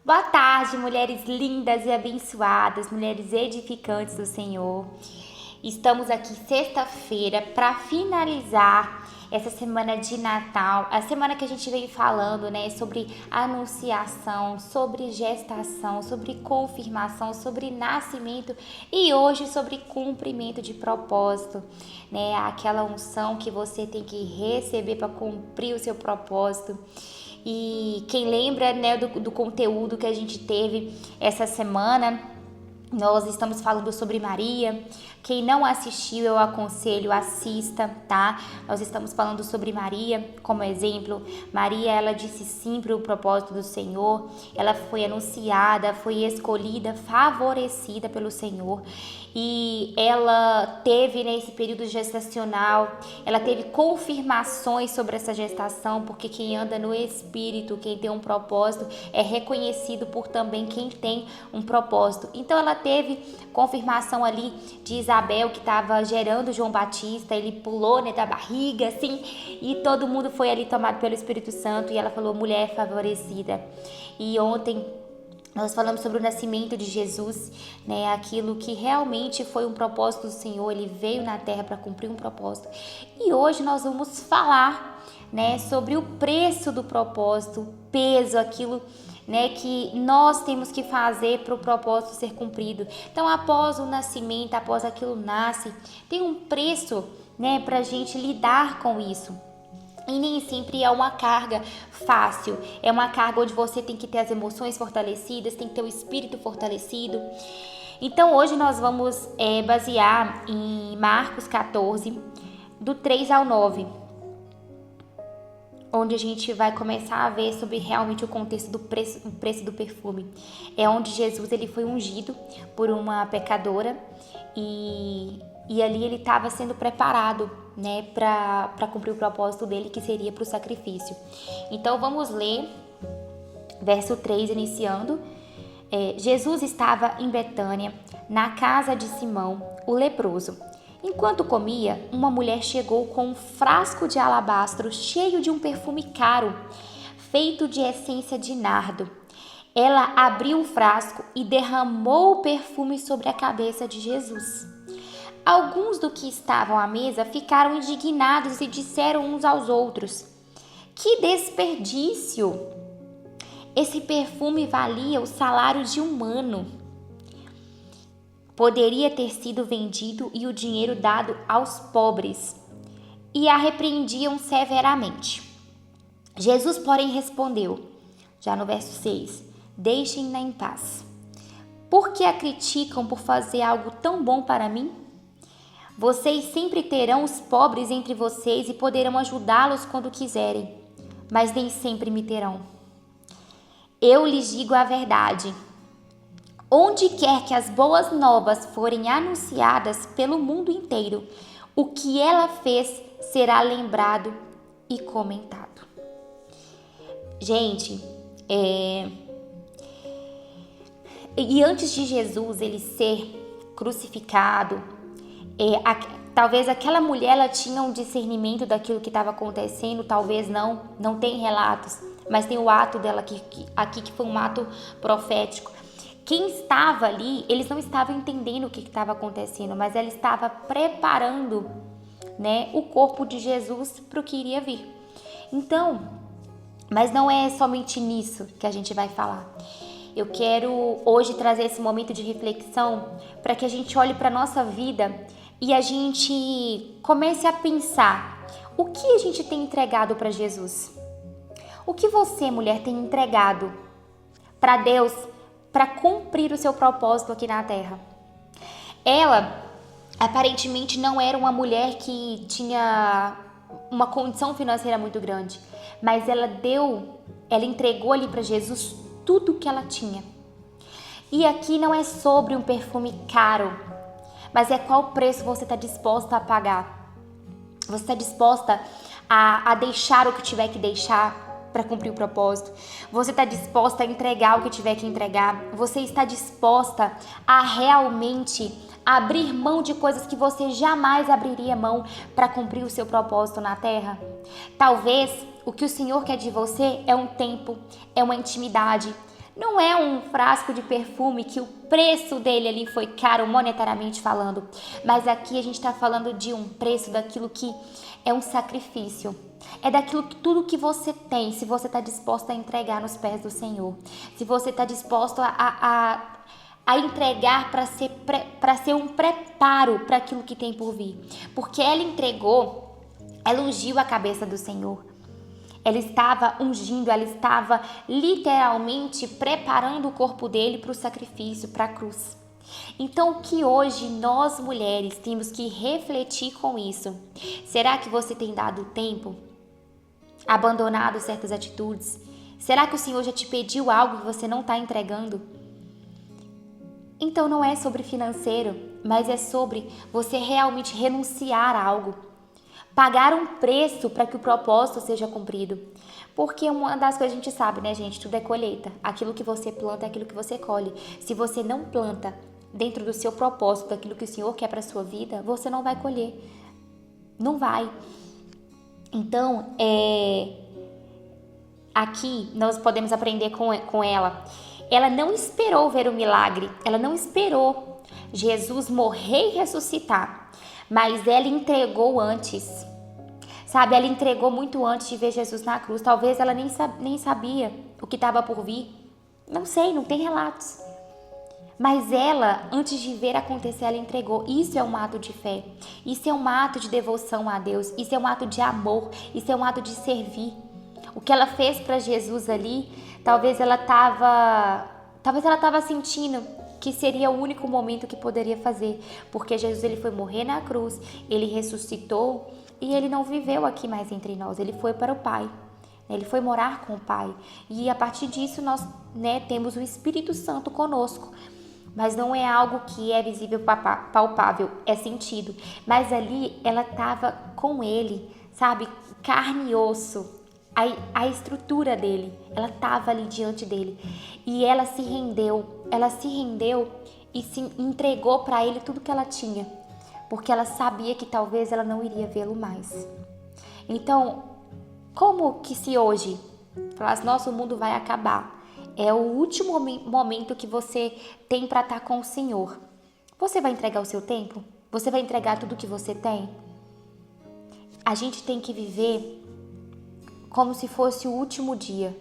Boa tarde, mulheres lindas e abençoadas, mulheres edificantes do Senhor. Estamos aqui sexta-feira para finalizar essa semana de Natal, a semana que a gente veio falando, sobre anunciação, sobre gestação, sobre confirmação, sobre nascimento e hoje sobre cumprimento de propósito, Aquela unção que você tem que receber para cumprir o seu propósito. E quem lembra, do conteúdo que a gente teve essa semana, nós estamos falando sobre Maria. Quem não assistiu, eu aconselho, assista, tá? Nós estamos falando sobre Maria como exemplo. Maria, ela disse sim para o propósito do Senhor. Ela foi anunciada, foi escolhida, favorecida pelo Senhor. E ela teve, nesse período gestacional, ela teve confirmações sobre essa gestação, porque quem anda no Espírito, quem tem um propósito, é reconhecido por também quem tem um propósito. Então ela teve confirmação ali de Isabel, que estava gerando João Batista. Ele pulou, da barriga, assim, e todo mundo foi ali tomado pelo Espírito Santo, e ela falou, mulher favorecida. E ontem nós falamos sobre o nascimento de Jesus, aquilo que realmente foi um propósito do Senhor. Ele veio na terra para cumprir um propósito. E hoje nós vamos falar, sobre o preço do propósito, o peso, aquilo, que nós temos que fazer para o propósito ser cumprido. Então, após o nascimento, após aquilo nasce, tem um preço, para a gente lidar com isso. E nem sempre é uma carga fácil, é uma carga onde você tem que ter as emoções fortalecidas, tem que ter o espírito fortalecido. Então hoje nós vamos basear em Marcos 14, do 3 ao 9, onde a gente vai começar a ver sobre realmente o contexto do preço do perfume. É onde Jesus ele foi ungido por uma pecadora e ali ele estava sendo preparado, para cumprir o propósito dele, que seria para o sacrifício. Então vamos ler verso 3 iniciando. Jesus estava em Betânia, na casa de Simão, o leproso. Enquanto comia, uma mulher chegou com um frasco de alabastro cheio de um perfume caro, feito de essência de nardo. Ela abriu o frasco e derramou o perfume sobre a cabeça de Jesus. Alguns do que estavam à mesa ficaram indignados e disseram uns aos outros: que desperdício! Esse perfume valia o salário de um ano. Poderia ter sido vendido e o dinheiro dado aos pobres. E a repreendiam severamente. Jesus, porém, respondeu, já no verso 6, deixem-na em paz. Por que a criticam por fazer algo tão bom para mim? Vocês sempre terão os pobres entre vocês e poderão ajudá-los quando quiserem, mas nem sempre me terão. Eu lhes digo a verdade. Onde quer que as boas novas forem anunciadas pelo mundo inteiro, o que ela fez será lembrado e comentado. Gente, e antes de Jesus ele ser crucificado, talvez aquela mulher ela tinha um discernimento daquilo que estava acontecendo, talvez não tem relatos, mas tem o ato dela aqui que foi um ato profético. Quem estava ali, eles não estavam entendendo o que estava acontecendo, mas ela estava preparando, o corpo de Jesus para o que iria vir. Então, mas não é somente nisso que a gente vai falar. Eu quero hoje trazer esse momento de reflexão para que a gente olhe para a nossa vida e a gente comece a pensar o que a gente tem entregado para Jesus. O que você, mulher, tem entregado para Deus para cumprir o seu propósito aqui na Terra? Ela, aparentemente, não era uma mulher que tinha uma condição financeira muito grande, mas ela entregou ali para Jesus tudo que ela tinha. E aqui não é sobre um perfume caro, mas é qual preço você está disposta a pagar. Você está disposta a deixar o que tiver que deixar para cumprir o propósito? Você está disposta a entregar o que tiver que entregar? Você está disposta a realmente abrir mão de coisas que você jamais abriria mão para cumprir o seu propósito na terra? Talvez o que o Senhor quer de você é um tempo, é uma intimidade, Não é um frasco de perfume que o preço dele ali foi caro monetariamente falando, mas aqui a gente está falando de um preço daquilo que é um sacrifício. É daquilo que tudo que você tem, se você está disposto a entregar nos pés do Senhor, se você está disposto a entregar para ser um preparo para aquilo que tem por vir. Porque ela ungiu a cabeça do Senhor. Ela estava ungindo, ela estava literalmente preparando o corpo dele para o sacrifício, para a cruz. Então, o que hoje nós mulheres temos que refletir com isso? Será que você tem dado tempo? Abandonado certas atitudes? Será que o Senhor já te pediu algo que você não está entregando? Então, não é sobre financeiro, mas é sobre você realmente renunciar a algo. Pagar um preço para que o propósito seja cumprido. Porque uma das coisas a gente sabe, né, gente? Tudo é colheita. Aquilo que você planta é aquilo que você colhe. Se você não planta dentro do seu propósito, daquilo que o Senhor quer para a sua vida, você não vai colher. Não vai. Então, aqui nós podemos aprender com ela. Ela não esperou ver o milagre. Ela não esperou Jesus morrer e ressuscitar. Mas ela entregou antes. Sabe, ela entregou muito antes de ver Jesus na cruz. Talvez ela nem sabia o que estava por vir. Não sei, não tem relatos. Mas ela, antes de ver acontecer, ela entregou. Isso é um ato de fé. Isso é um ato de devoção a Deus. Isso é um ato de amor. Isso é um ato de servir. O que ela fez para Jesus ali, talvez ela estava sentindo que seria o único momento que poderia fazer, porque Jesus ele foi morrer na cruz, ele ressuscitou e ele não viveu aqui mais entre nós, ele foi para o Pai, ele foi morar com o Pai e a partir disso nós, temos o Espírito Santo conosco, mas não é algo que é visível, palpável, é sentido, mas ali ela estava com ele, sabe, carne e osso. A estrutura dele, ela estava ali diante dele e ela se rendeu e se entregou para ele tudo que ela tinha, porque ela sabia que talvez ela não iria vê-lo mais. Então, como que se hoje falasse, nossa, o mundo vai acabar, é o último momento que você tem para estar com o Senhor, você vai entregar o seu tempo? Você vai entregar tudo que você tem? A gente tem que viver como se fosse o último dia,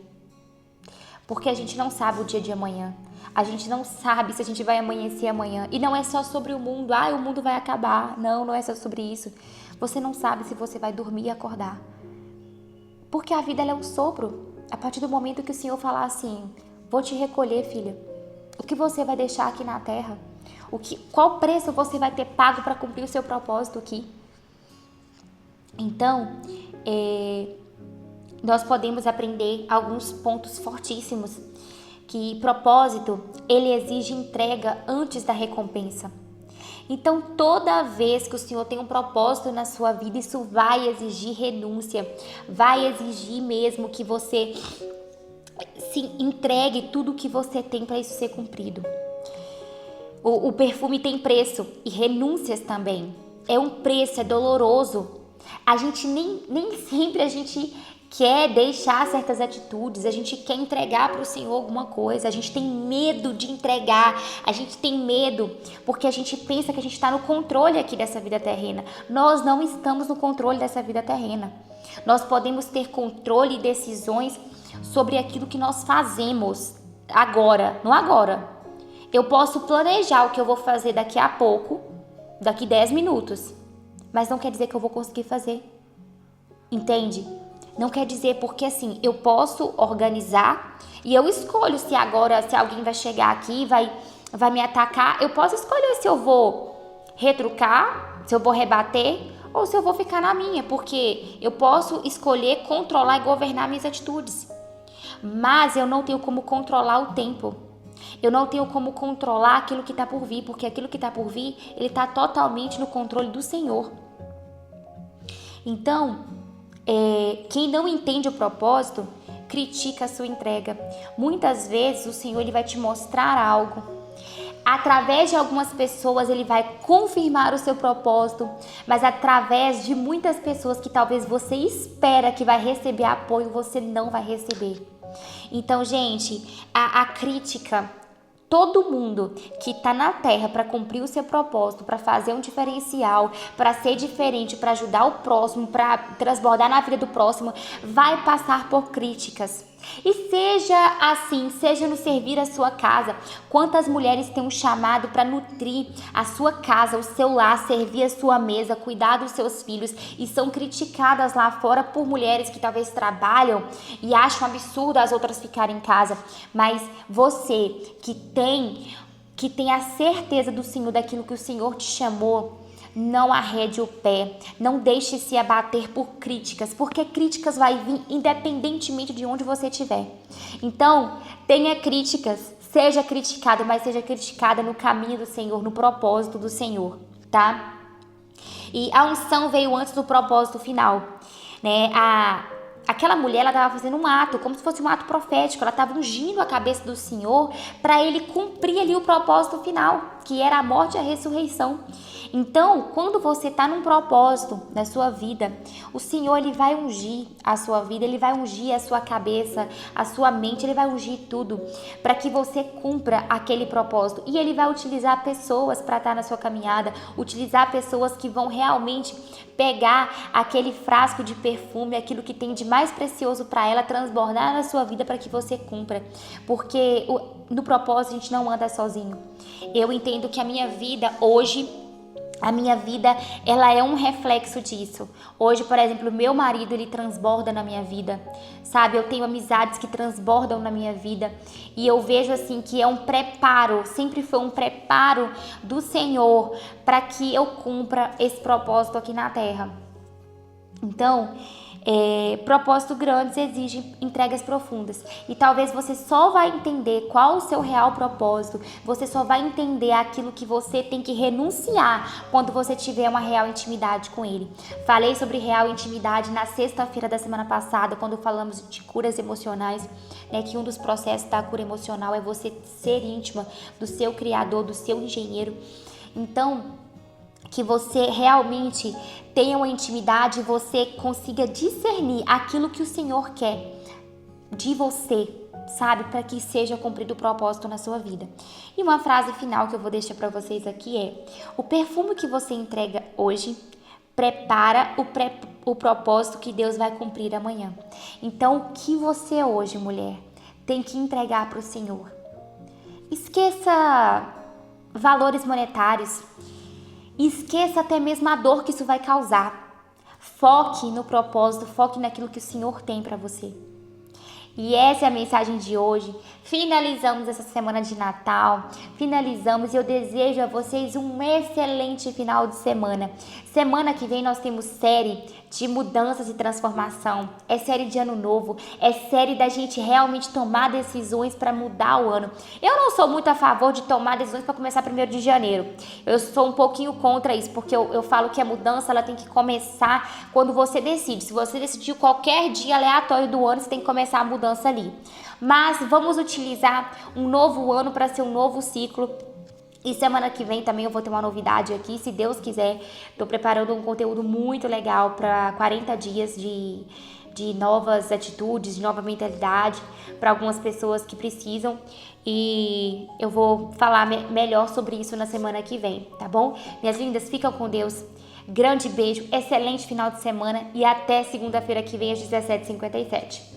porque a gente não sabe o dia de amanhã, a gente não sabe se a gente vai amanhecer amanhã, e não é só sobre o mundo, o mundo vai acabar, não é só sobre isso, você não sabe se você vai dormir e acordar, porque a vida ela é um sopro, a partir do momento que o Senhor falar assim, vou te recolher, filha, o que você vai deixar aqui na terra, qual preço você vai ter pago para cumprir o seu propósito aqui? Então, nós podemos aprender alguns pontos fortíssimos, que propósito, ele exige entrega antes da recompensa. Então, toda vez que o Senhor tem um propósito na sua vida, isso vai exigir renúncia, vai exigir mesmo que você se entregue tudo que você tem para isso ser cumprido. O perfume tem preço e renúncias também. É um preço, é doloroso. A gente nem sempre a gente quer deixar certas atitudes, a gente quer entregar para o Senhor alguma coisa, a gente tem medo de entregar, a gente tem medo porque a gente pensa que a gente está no controle aqui dessa vida terrena. Nós não estamos no controle dessa vida terrena. Nós podemos ter controle e decisões sobre aquilo que nós fazemos agora, no agora. Eu posso planejar o que eu vou fazer daqui a pouco, daqui 10 minutos, mas não quer dizer que eu vou conseguir fazer. Entende? Não quer dizer, porque assim, eu posso organizar e eu escolho se alguém vai chegar aqui e vai me atacar, eu posso escolher se eu vou retrucar, se eu vou rebater ou se eu vou ficar na minha, porque eu posso escolher controlar e governar minhas atitudes. Mas eu não tenho como controlar o tempo. Eu não tenho como controlar aquilo que está por vir, porque aquilo que está por vir, ele está totalmente no controle do Senhor. Então, quem não entende o propósito, critica a sua entrega. Muitas vezes o Senhor ele vai te mostrar algo. Através de algumas pessoas ele vai confirmar o seu propósito, mas através de muitas pessoas que talvez você espera que vai receber apoio, você não vai receber. Então, gente, a crítica, todo mundo que tá na Terra para cumprir o seu propósito, para fazer um diferencial, para ser diferente, para ajudar o próximo, para transbordar na vida do próximo, vai passar por críticas. E seja assim, seja no servir a sua casa. Quantas mulheres têm um chamado para nutrir a sua casa, o seu lar, servir a sua mesa, cuidar dos seus filhos e são criticadas lá fora por mulheres que talvez trabalham e acham absurdo as outras ficarem em casa. Mas você que tem a certeza do Senhor, daquilo que o Senhor te chamou, não arrede o pé, não deixe se abater por críticas, porque críticas vai vir independentemente de onde você estiver. Então, tenha críticas, seja criticada, mas seja criticada no caminho do Senhor, no propósito do Senhor, tá? E a unção veio antes do propósito final, né? Aquela mulher, ela estava fazendo um ato, como se fosse um ato profético, ela estava ungindo a cabeça do Senhor para ele cumprir ali o propósito final, que era a morte e a ressurreição. Então, quando você está num propósito na sua vida, o Senhor, ele vai ungir a sua vida, ele vai ungir a sua cabeça, a sua mente, ele vai ungir tudo para que você cumpra aquele propósito. E ele vai utilizar pessoas para estar na sua caminhada, utilizar pessoas que vão realmente pegar aquele frasco de perfume, aquilo que tem de mais precioso para ela, transbordar na sua vida para que você cumpra. Porque no propósito a gente não anda sozinho. Eu entendo que a minha vida hoje, ela é um reflexo disso. Hoje, por exemplo, meu marido, ele transborda na minha vida, sabe? Eu tenho amizades que transbordam na minha vida e eu vejo assim que é um preparo, sempre foi um preparo do Senhor para que eu cumpra esse propósito aqui na Terra. Então, propósitos grandes exigem entregas profundas. E talvez você só vai entender qual o seu real propósito, você só vai entender aquilo que você tem que renunciar quando você tiver uma real intimidade com Ele. Falei sobre real intimidade na sexta-feira da semana passada, quando falamos de curas emocionais, né, que um dos processos da cura emocional é você ser íntima do seu Criador, do seu engenheiro. Então, que você realmente tenha uma intimidade e você consiga discernir aquilo que o Senhor quer de você, sabe? Para que seja cumprido o propósito na sua vida. E uma frase final que eu vou deixar para vocês aqui é: o perfume que você entrega hoje prepara o propósito que Deus vai cumprir amanhã. Então, o que você hoje, mulher, tem que entregar para o Senhor? Esqueça valores monetários. Esqueça até mesmo a dor que isso vai causar. Foque no propósito, foque naquilo que o Senhor tem para você. E essa é a mensagem de hoje. Finalizamos essa semana de Natal. Finalizamos e eu desejo a vocês um excelente final de semana. Semana que vem nós temos série de mudanças e transformação. É série de ano novo. É série da gente realmente tomar decisões para mudar o ano. Eu não sou muito a favor de tomar decisões para começar 1º de janeiro. Eu sou um pouquinho contra isso, porque eu falo que a mudança ela tem que começar quando você decide. Se você decidiu qualquer dia aleatório do ano, você tem que começar a mudança ali. Mas vamos utilizar um novo ano para ser um novo ciclo. E semana que vem também eu vou ter uma novidade aqui, se Deus quiser. Estou preparando um conteúdo muito legal para 40 dias de novas atitudes, de nova mentalidade para algumas pessoas que precisam. E eu vou falar melhor sobre isso na semana que vem, tá bom? Minhas lindas, ficam com Deus. Grande beijo, excelente final de semana e até segunda-feira que vem às 17h57.